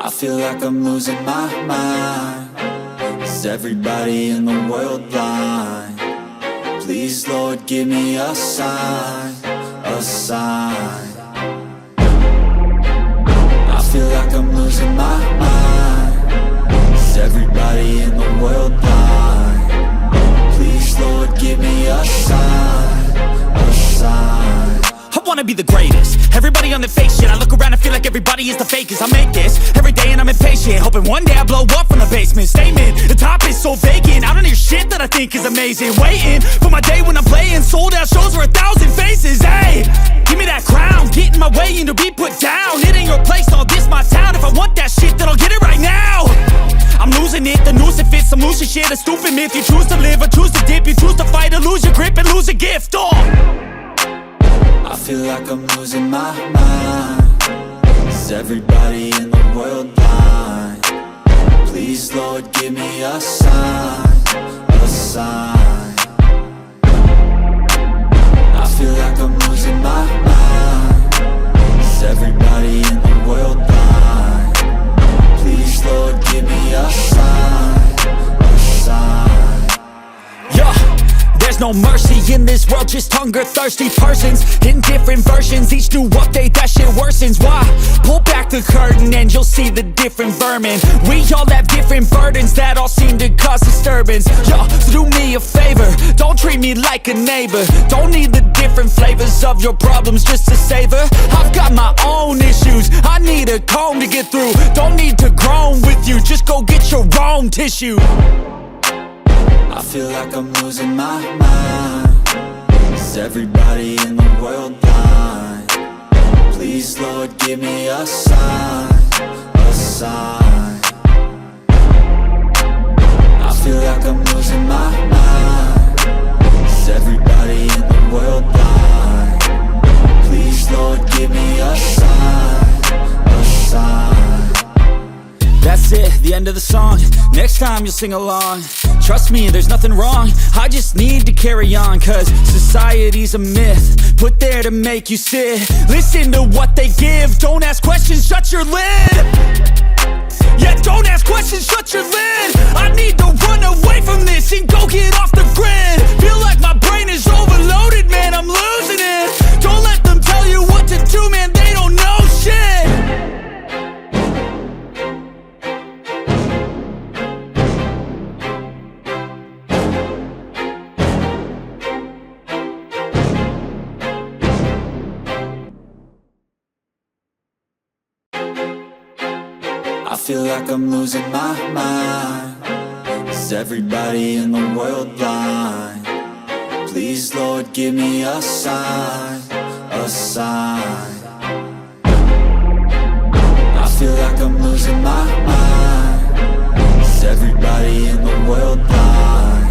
I feel like I'm losing my mind. Is everybody in the world blind? Please, Lord, give me a sign, a sign. I feel like I'm losing my mind. Is everybody in the world blind? Please, Lord, give me a sign, a sign. I wanna be the greatest. Everybody on the fake shit. I look around and feel like everybody is the fakest. I make this every day and I'm impatient, hoping one day I blow up from the basement. Statement, the top is so vacant. I don't hear shit that I think is amazing. Waiting for my day when I'm playing sold out shows for 1,000 faces. Hey, give me that crown, get in my way and to be put down. It ain't your place, all this my town. If I want that shit, then I'll get it right now. I'm losing it, the noose it fits, some losing shit. A stupid myth, you choose to live or choose to dip. You choose to fight or lose your grip and lose a gift. I feel like I'm losing my mind. Is everybody in the world blind? Please, Lord, give me a sign, a sign. I feel like I'm losing my mind. Is everybody in the world blind? Please, Lord, give me a sign, a sign. Yeah. There's no mercy in this world, just hunger-thirsty persons in different versions, each new update, that shit worsens. Why? Pull back the curtain and you'll see the different vermin. We all have different burdens that all seem to cause disturbance. Yo, so do me a favor, don't treat me like a neighbor. Don't need the different flavors of your problems just to savor. I've got my own issues, I need a comb to get through. Don't need to groan with you, just go get your own tissue. I feel like I'm losing my mind. Is everybody in the world blind? Please, Lord, give me a sign, a sign. I feel like I'm losing my mind. Is everybody in the world blind? Please, Lord, give me a sign, a sign. That's it, the end of the song. Next time you'll sing along. Trust me, there's nothing wrong. I just need to carry on, cause society's a myth put there to make you sit. Listen to what they give. Don't ask questions, shut your lid. Yeah, don't ask questions, shut your lid. I need to run away from this and go get off the grid. Feel like my brain is overloaded, man, I'm losing it. Don't let them tell you what to do, man, they don't know shit. I feel like I'm losing my mind. Is everybody in the world blind? Please, Lord, give me a sign, a sign. I feel like I'm losing my mind. Is everybody in